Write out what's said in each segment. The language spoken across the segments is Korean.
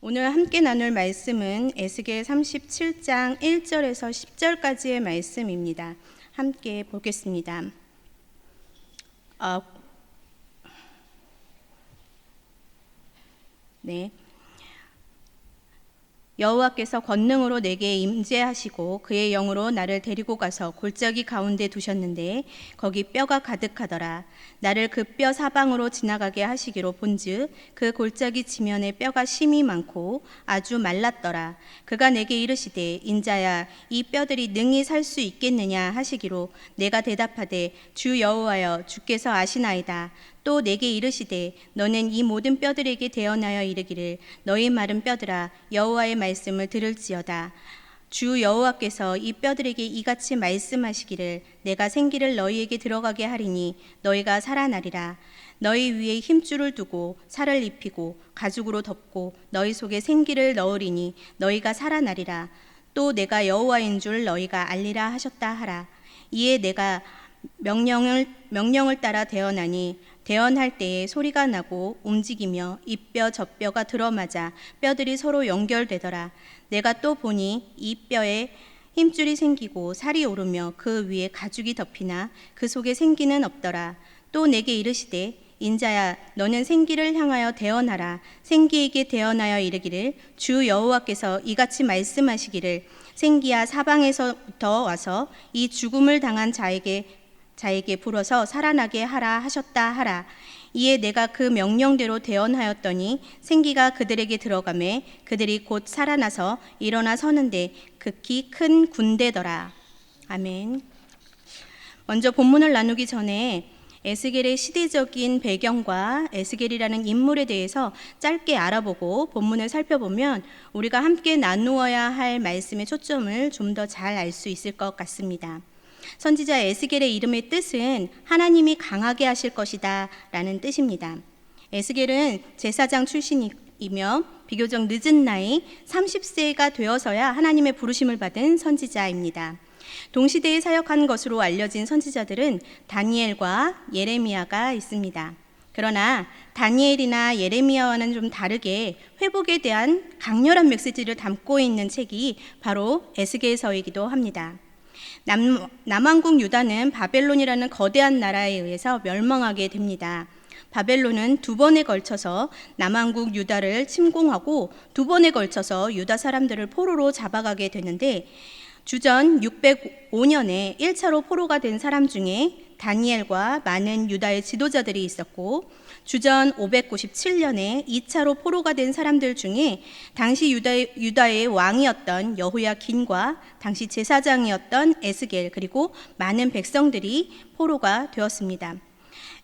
오늘 함께 나눌 말씀은 에스겔 37장 1절에서 10절까지의 말씀입니다. 함께 보겠습니다. 여호와께서 권능으로 내게 임재하시고 그의 영으로 나를 데리고 가서 골짜기 가운데 두셨는데 거기 뼈가 가득하더라. 나를 그 뼈 사방으로 지나가게 하시기로 본즉 그 골짜기 지면에 뼈가 심이 많고 아주 말랐더라. 그가 내게 이르시되 인자야 이 뼈들이 능히 살 수 있겠느냐 하시기로 내가 대답하되 주 여호와여 주께서 아시나이다. 또 내게 이르시되 너는 이 모든 뼈들에게 대언하여 이르기를 너희 마른 뼈들아 여호와의 말씀을 들을지어다. 주 여호와께서 이 뼈들에게 이같이 말씀하시기를 내가 생기를 너희에게 들어가게 하리니 너희가 살아나리라. 너희 위에 힘줄을 두고 살을 입히고 가죽으로 덮고 너희 속에 생기를 넣으리니 너희가 살아나리라. 또 내가 여호와인 줄 너희가 알리라 하셨다 하라. 이에 내가 명령을 따라 대언하니 대언할 때에 소리가 나고 움직이며 이 뼈 저 뼈가 들어맞아 뼈들이 서로 연결되더라. 내가 또 보니 이 뼈에 힘줄이 생기고 살이 오르며 그 위에 가죽이 덮이나 그 속에 생기는 없더라. 또 내게 이르시되 인자야 너는 생기를 향하여 대언하라. 생기에게 대언하여 이르기를 주 여호와께서 이같이 말씀하시기를 생기야 사방에서부터 와서 이 죽음을 당한 자에게 불어서 살아나게 하라 하셨다 하라. 이에 내가 그 명령대로 대언하였더니 생기가 그들에게 들어가매 그들이 곧 살아나서 일어나 서는데 극히 큰 군대더라. 아멘. 먼저 본문을 나누기 전에 에스겔의 시대적인 배경과 에스겔이라는 인물에 대해서 짧게 알아보고 본문을 살펴보면 우리가 함께 나누어야 할 말씀의 초점을 좀 더 잘 알 수 있을 것 같습니다. 선지자 에스겔의 이름의 뜻은 하나님이 강하게 하실 것이다 라는 뜻입니다. 에스겔은 제사장 출신이며 비교적 늦은 나이 30세가 되어서야 하나님의 부르심을 받은 선지자입니다. 동시대에 사역한 것으로 알려진 선지자들은 다니엘과 예레미야가 있습니다. 그러나 다니엘이나 예레미야와는 좀 다르게 회복에 대한 강렬한 메시지를 담고 있는 책이 바로 에스겔서이기도 합니다. 남왕국 유다는 바벨론이라는 거대한 나라에 의해서 멸망하게 됩니다. 바벨론은 두 번에 걸쳐서 남왕국 유다를 침공하고 두 번에 걸쳐서 유다 사람들을 포로로 잡아가게 되는데 주전 605년에 1차로 포로가 된 사람 중에 다니엘과 많은 유다의 지도자들이 있었고 주전 597년에 2차로 포로가 된 사람들 중에 당시 유다의 왕이었던 여호야긴과 당시 제사장이었던 에스겔 그리고 많은 백성들이 포로가 되었습니다.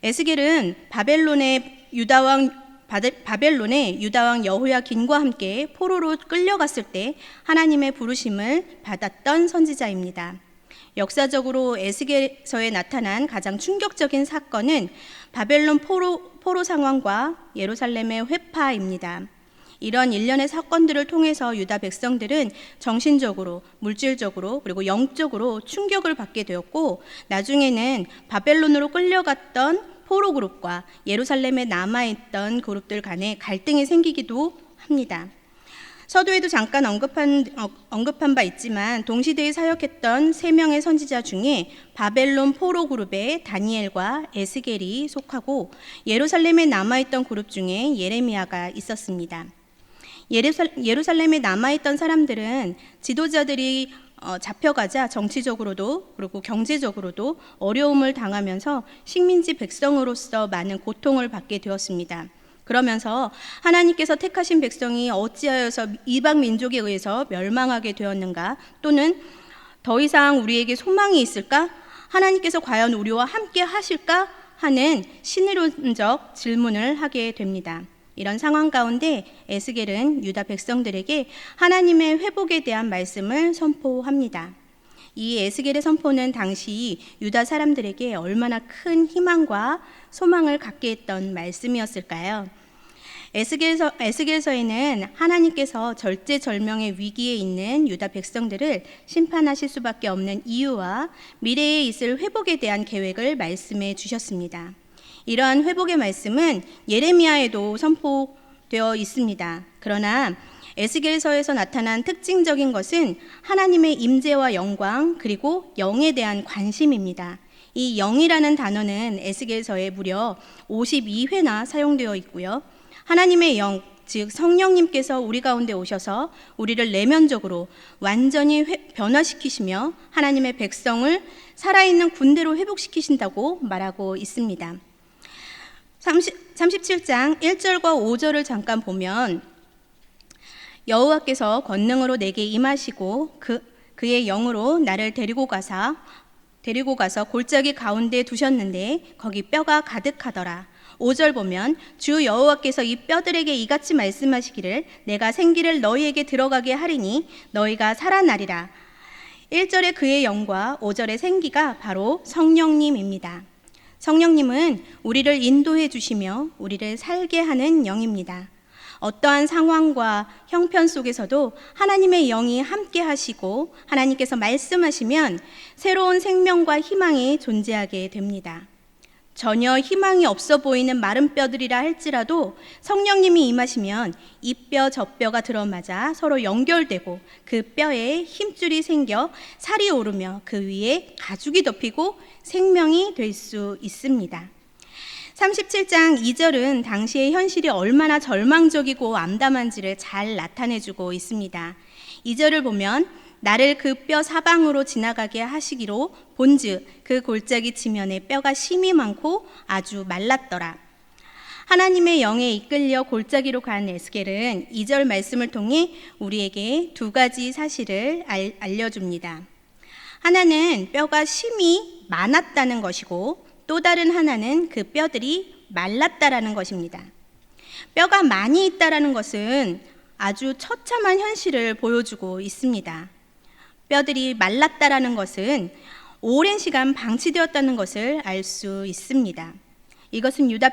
에스겔은 바벨론의 유다왕 여호야긴과 함께 포로로 끌려갔을 때 하나님의 부르심을 받았던 선지자입니다. 역사적으로 에스겔서에 나타난 가장 충격적인 사건은 바벨론 포로 상황과 예루살렘의 회파입니다. 이런 일련의 사건들을 통해서 유다 백성들은 정신적으로, 물질적으로, 그리고 영적으로 충격을 받게 되었고 나중에는 바벨론으로 끌려갔던 포로 그룹과 예루살렘에 남아있던 그룹들 간에 갈등이 생기기도 합니다. 서두에도 잠깐 언급한 바 있지만 동시대에 사역했던 3명의 선지자 중에 바벨론 포로 그룹에 다니엘과 에스겔이 속하고 예루살렘에 남아있던 그룹 중에 예레미야가 있었습니다. 예루살렘에 남아있던 사람들은 지도자들이 잡혀가자 정치적으로도 그리고 경제적으로도 어려움을 당하면서 식민지 백성으로서 많은 고통을 받게 되었습니다. 그러면서 하나님께서 택하신 백성이 어찌하여서 이방 민족에 의해서 멸망하게 되었는가 또는 더 이상 우리에게 소망이 있을까? 하나님께서 과연 우리와 함께 하실까? 하는 신의론적 질문을 하게 됩니다. 이런 상황 가운데 에스겔은 유다 백성들에게 하나님의 회복에 대한 말씀을 선포합니다. 이 에스겔의 선포는 당시 유다 사람들에게 얼마나 큰 희망과 소망을 갖게 했던 말씀이었을까요? 에스겔서에는 하나님께서 절제절명의 위기에 있는 유다 백성들을 심판하실 수밖에 없는 이유와 미래에 있을 회복에 대한 계획을 말씀해 주셨습니다. 이러한 회복의 말씀은 예레미야에도 선포 되어 있습니다. 그러나 에스겔서에서 나타난 특징적인 것은 하나님의 임재와 영광 그리고 영에 대한 관심입니다. 이 영이라는 단어는 에스겔서에 무려 52회나 사용되어 있고요. 하나님의 영, 즉 성령님께서 우리 가운데 오셔서 우리를 내면적으로 완전히 변화시키시며 하나님의 백성을 살아있는 군대로 회복시키신다고 말하고 있습니다. 37장 1절과 5절을 잠깐 보면 여호와께서 권능으로 내게 임하시고 그의 영으로 나를 데리고 가서 골짜기 가운데 두셨는데 거기 뼈가 가득하더라. 5절 보면 주 여호와께서 이 뼈들에게 이같이 말씀하시기를 내가 생기를 너희에게 들어가게 하리니 너희가 살아나리라. 1절의 그의 영과 5절의 생기가 바로 성령님입니다. 성령님은 우리를 인도해 주시며 우리를 살게 하는 영입니다. 어떠한 상황과 형편 속에서도 하나님의 영이 함께 하시고 하나님께서 말씀하시면 새로운 생명과 희망이 존재하게 됩니다. 전혀 희망이 없어 보이는 마른 뼈들이라 할지라도 성령님이 임하시면 이 뼈 저 뼈가 들어맞아 서로 연결되고 그 뼈에 힘줄이 생겨 살이 오르며 그 위에 가죽이 덮이고 생명이 될 수 있습니다. 37장 2절은 당시의 현실이 얼마나 절망적이고 암담한지를 잘 나타내주고 있습니다. 2절을 보면 나를 그 뼈 사방으로 지나가게 하시기로 본즉 그 골짜기 지면에 뼈가 심이 많고 아주 말랐더라. 하나님의 영에 이끌려 골짜기로 간 에스겔은 2절 말씀을 통해 우리에게 두 가지 사실을 알려줍니다. 하나는 뼈가 심이 많았다는 것이고 또 다른 하나는 그 뼈들이 말랐다라는 것입니다. 뼈가 많이 있다라는 것은 아주 처참한 현실을 보여주고 있습니다. 뼈들이 말랐다라는 것은 오랜 시간 방치되었다는 것을 알 수 있습니다. 이것은 유다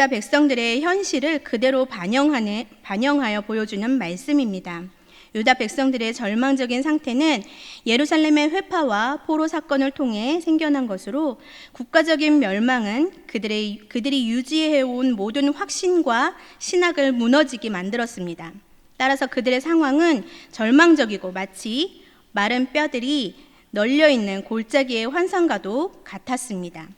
백성들의 현실을 그대로 반영하여 보여주는 말씀입니다. 유다 백성들의 절망적인 상태는 예루살렘의 회파와 포로 사건을 통해 생겨난 것으로 국가적인 멸망은 그들이 유지해온 모든 확신과 신학을 무너지게 만들었습니다. 따라서 그들의 상황은 절망적이고 마치 마른 뼈들이 널려있는 골짜기의 환상과도 같았습니다.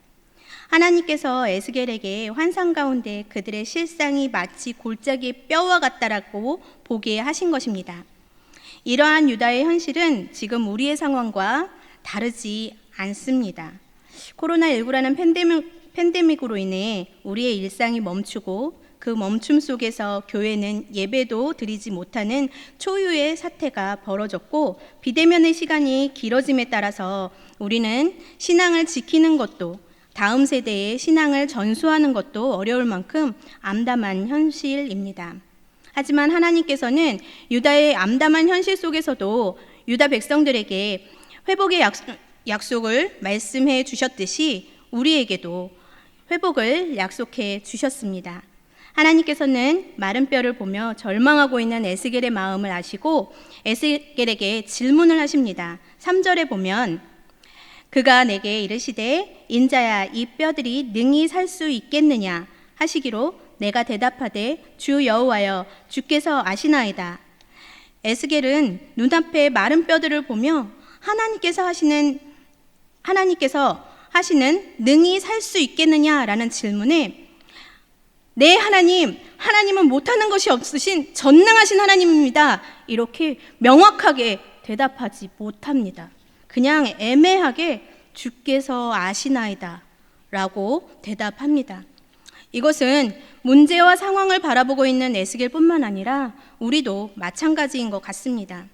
하나님께서 에스겔에게 환상 가운데 그들의 실상이 마치 골짜기의 뼈와 같다라고 보게 하신 것입니다. 이러한 유다의 현실은 지금 우리의 상황과 다르지 않습니다. 코로나19라는 팬데믹으로 인해 우리의 일상이 멈추고 그 멈춤 속에서 교회는 예배도 드리지 못하는 초유의 사태가 벌어졌고 비대면의 시간이 길어짐에 따라서 우리는 신앙을 지키는 것도 다음 세대의 신앙을 전수하는 것도 어려울 만큼 암담한 현실입니다. 하지만 하나님께서는 유다의 암담한 현실 속에서도 유다 백성들에게 회복의 약속을 말씀해 주셨듯이 우리에게도 회복을 약속해 주셨습니다. 하나님께서는 마른 뼈를 보며 절망하고 있는 에스겔의 마음을 아시고 에스겔에게 질문을 하십니다. 3절에 보면 그가 내게 이르시되 인자야 이 뼈들이 능히 살 수 있겠느냐 하시기로 내가 대답하되 주 여호와여 주께서 아시나이다. 에스겔은 눈앞에 마른 뼈들을 보며 하나님께서 하시는 능히 살 수 있겠느냐라는 질문에 네 하나님은 못하는 것이 없으신 전능하신 하나님입니다. 이렇게 명확하게 대답하지 못합니다. 그냥 애매하게 주께서 아시나이다 라고 대답합니다. 이것은 문제와 상황을 바라보고 있는 에스겔뿐만 아니라 우리도 마찬가지인 것 같습니다.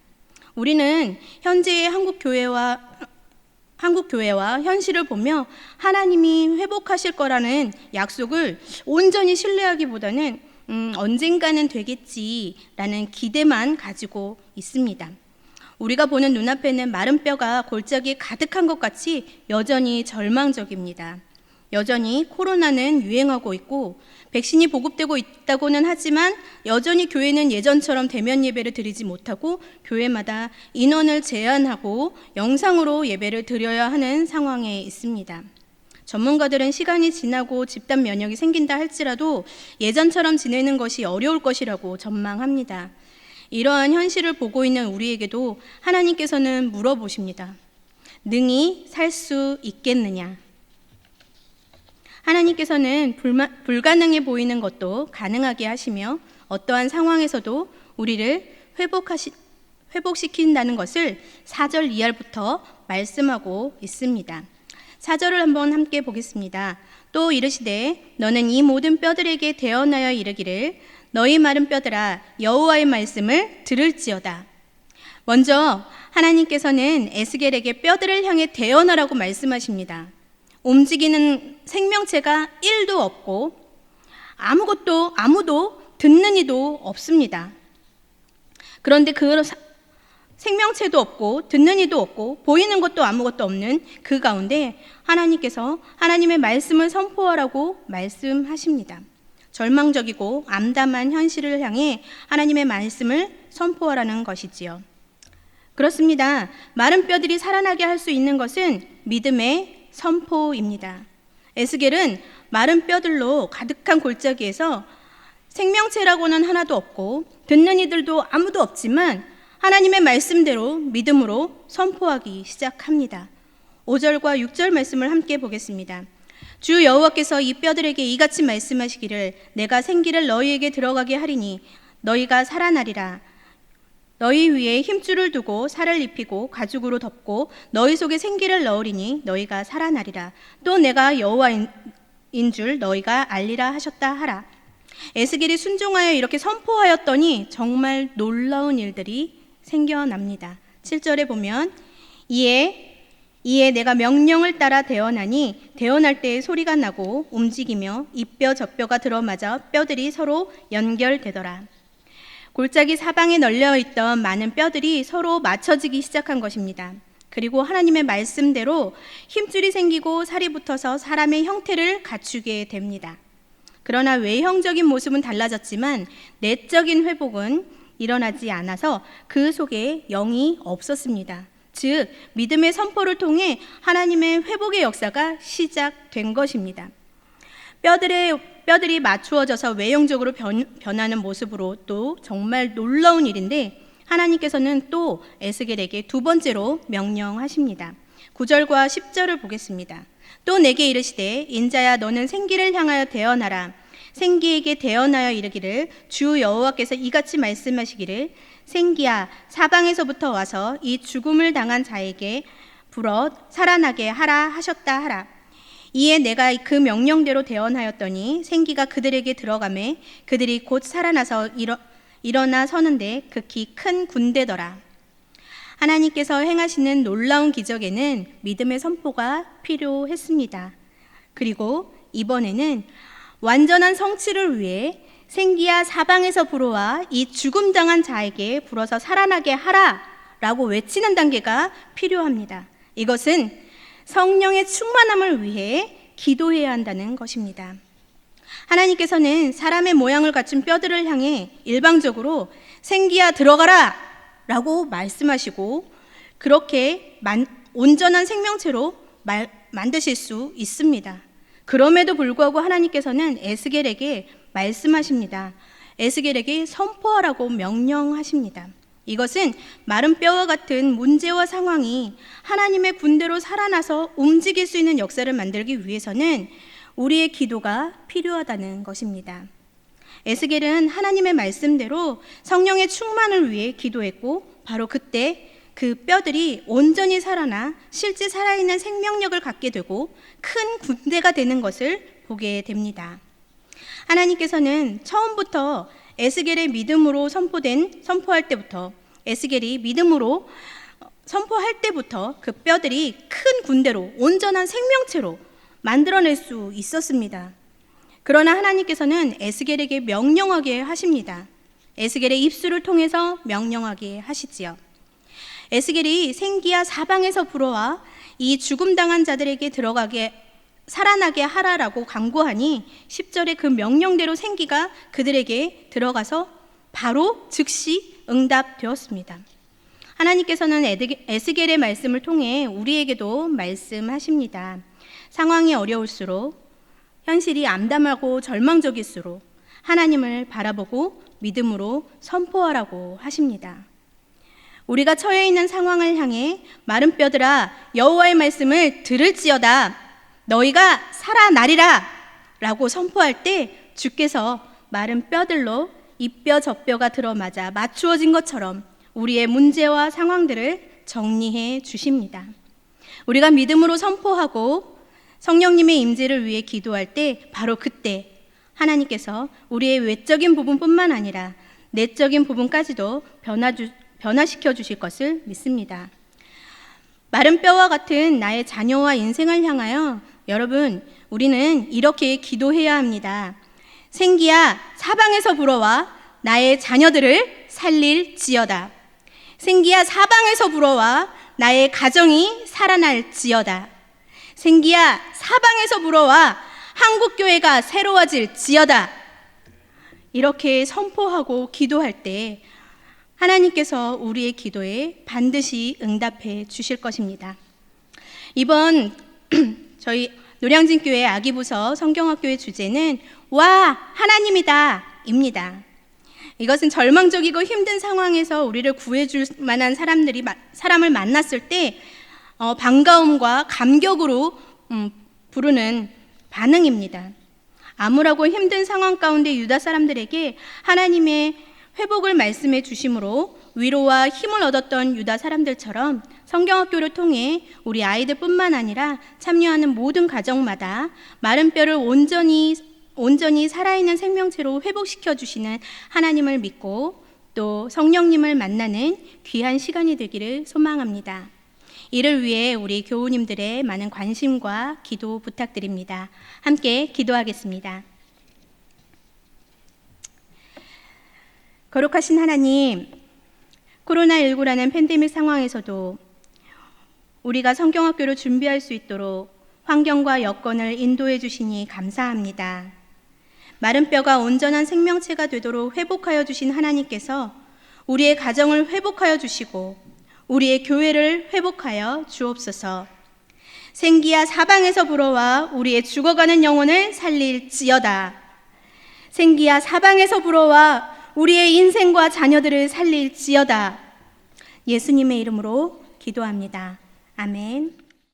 우리는 현재의 한국 교회와 현실을 보며 하나님이 회복하실 거라는 약속을 온전히 신뢰하기보다는 언젠가는 되겠지라는 기대만 가지고 있습니다. 우리가 보는 눈앞에는 마른 뼈가 골짜기에 가득한 것 같이 여전히 절망적입니다. 여전히 코로나는 유행하고 있고 백신이 보급되고 있다고는 하지만 여전히 교회는 예전처럼 대면 예배를 드리지 못하고 교회마다 인원을 제한하고 영상으로 예배를 드려야 하는 상황에 있습니다. 전문가들은 시간이 지나고 집단 면역이 생긴다 할지라도 예전처럼 지내는 것이 어려울 것이라고 전망합니다. 이러한 현실을 보고 있는 우리에게도 하나님께서는 물어보십니다. 능히 살 수 있겠느냐? 하나님께서는 불가능해 보이는 것도 가능하게 하시며 어떠한 상황에서도 우리를 회복시킨다는 것을 4절 이하부터 말씀하고 있습니다. 4절을 한번 함께 보겠습니다. 또 이르시되 너는 이 모든 뼈들에게 대언하여 이르기를 너희 마른 뼈들아 여호와의 말씀을 들을지어다. 먼저 하나님께서는 에스겔에게 뼈들을 향해 대언하라고 말씀하십니다. 움직이는 생명체가 1도 없고 아무도 듣는 이도 없습니다. 그런데 그 생명체도 없고 듣는 이도 없고 보이는 것도 아무것도 없는 그 가운데 하나님께서 하나님의 말씀을 선포하라고 말씀하십니다. 절망적이고 암담한 현실을 향해 하나님의 말씀을 선포하라는 것이지요. 그렇습니다. 마른 뼈들이 살아나게 할 수 있는 것은 믿음의 선포입니다. 에스겔은 마른 뼈들로 가득한 골짜기에서 생명체라고는 하나도 없고 듣는 이들도 아무도 없지만 하나님의 말씀대로 믿음으로 선포하기 시작합니다. 5절과 6절 말씀을 함께 보겠습니다. 주 여호와께서 이 뼈들에게 이같이 말씀하시기를 내가 생기를 너희에게 들어가게 하리니 너희가 살아나리라. 너희 위에 힘줄을 두고 살을 입히고 가죽으로 덮고 너희 속에 생기를 넣으리니 너희가 살아나리라. 또 내가 여호와인 줄 너희가 알리라 하셨다 하라. 에스겔이 순종하여 이렇게 선포하였더니 정말 놀라운 일들이 생겨납니다. 7절에 보면 이에 내가 명령을 따라 대언하니 대언할 때에 소리가 나고 움직이며 이 뼈 저 뼈가 들어맞아 뼈들이 서로 연결되더라. 골짜기 사방에 널려있던 많은 뼈들이 서로 맞춰지기 시작한 것입니다. 그리고 하나님의 말씀대로 힘줄이 생기고 살이 붙어서 사람의 형태를 갖추게 됩니다. 그러나 외형적인 모습은 달라졌지만 내적인 회복은 일어나지 않아서 그 속에 영이 없었습니다. 즉 믿음의 선포를 통해 하나님의 회복의 역사가 시작된 것입니다. 뼈들이 맞추어져서 외형적으로 변하는 모습으로 또 정말 놀라운 일인데 하나님께서는 또 에스겔에게 두 번째로 명령하십니다. 9절과 10절을 보겠습니다. 또 내게 이르시되 인자야 너는 생기를 향하여 대언하라. 생기에게 대언하여 이르기를 주 여호와께서 이같이 말씀하시기를 생기야 사방에서부터 와서 이 죽음을 당한 자에게 불어 살아나게 하라 하셨다 하라. 이에 내가 그 명령대로 대언하였더니 생기가 그들에게 들어가매 그들이 곧 살아나서 일어나 서는데 극히 큰 군대더라. 하나님께서 행하시는 놀라운 기적에는 믿음의 선포가 필요했습니다. 그리고 이번에는 완전한 성취를 위해 생기야 사방에서 불어와 이 죽음당한 자에게 불어서 살아나게 하라 라고 외치는 단계가 필요합니다. 이것은 성령의 충만함을 위해 기도해야 한다는 것입니다. 하나님께서는 사람의 모양을 갖춘 뼈들을 향해 일방적으로 생기야 들어가라 라고 말씀하시고 그렇게 온전한 생명체로 만드실 수 있습니다. 그럼에도 불구하고 하나님께서는 에스겔에게 말씀하십니다. 에스겔에게 선포하라고 명령하십니다. 이것은 마른 뼈와 같은 문제와 상황이 하나님의 군대로 살아나서 움직일 수 있는 역사를 만들기 위해서는 우리의 기도가 필요하다는 것입니다. 에스겔은 하나님의 말씀대로 성령의 충만을 위해 기도했고 바로 그때 그 뼈들이 온전히 살아나 실제 살아있는 생명력을 갖게 되고 큰 군대가 되는 것을 보게 됩니다. 하나님께서는 처음부터 에스겔의 믿음으로 선포할 때부터 에스겔이 믿음으로 선포할 때부터 그 뼈들이 큰 군대로 온전한 생명체로 만들어낼 수 있었습니다. 그러나 하나님께서는 에스겔에게 명령하게 하십니다. 에스겔의 입술을 통해서 명령하게 하시지요. 에스겔이 생기야 사방에서 불어와 이 죽음당한 자들에게 살아나게 하라라고 간구하니 10절에 그 명령대로 생기가 그들에게 들어가서 바로 즉시 응답되었습니다. 하나님께서는 에스겔의 말씀을 통해 우리에게도 말씀하십니다. 상황이 어려울수록, 현실이 암담하고 절망적일수록 하나님을 바라보고 믿음으로 선포하라고 하십니다. 우리가 처해 있는 상황을 향해 마른 뼈들아 여호와의 말씀을 들을지어다 너희가 살아나리라 라고 선포할 때 주께서 마른 뼈들로 이 뼈 저 뼈가 들어맞아 맞추어진 것처럼 우리의 문제와 상황들을 정리해 주십니다. 우리가 믿음으로 선포하고 성령님의 임재를 위해 기도할 때 바로 그때 하나님께서 우리의 외적인 부분뿐만 아니라 내적인 부분까지도 변화시켜 주실 것을 믿습니다. 마른 뼈와 같은 나의 자녀와 인생을 향하여 여러분, 우리는 이렇게 기도해야 합니다. 생기야 사방에서 불어와 나의 자녀들을 살릴지어다. 생기야 사방에서 불어와 나의 가정이 살아날지어다. 생기야 사방에서 불어와 한국교회가 새로워질지어다. 이렇게 선포하고 기도할 때 하나님께서 우리의 기도에 반드시 응답해 주실 것입니다. 이번 저희 노량진교회 아기부서 성경학교의 주제는 와 하나님이다 입니다. 이것은 절망적이고 힘든 상황에서 우리를 구해줄 만한 사람을 만났을 때 반가움과 감격으로 부르는 반응입니다. 암울하고 힘든 상황 가운데 유다 사람들에게 하나님의 회복을 말씀해 주심으로 위로와 힘을 얻었던 유다 사람들처럼 성경학교를 통해 우리 아이들뿐만 아니라 참여하는 모든 가정마다 마른 뼈를 온전히 살아있는 생명체로 회복시켜 주시는 하나님을 믿고 또 성령님을 만나는 귀한 시간이 되기를 소망합니다. 이를 위해 우리 교우님들의 많은 관심과 기도 부탁드립니다. 함께 기도하겠습니다. 거룩하신 하나님, 코로나19라는 팬데믹 상황에서도 우리가 성경학교를 준비할 수 있도록 환경과 여건을 인도해 주시니 감사합니다. 마른 뼈가 온전한 생명체가 되도록 회복하여 주신 하나님께서 우리의 가정을 회복하여 주시고 우리의 교회를 회복하여 주옵소서. 생기야 사방에서 불어와 우리의 죽어가는 영혼을 살릴지어다. 생기야 사방에서 불어와 우리의 인생과 자녀들을 살릴지어다. 예수님의 이름으로 기도합니다. 아멘.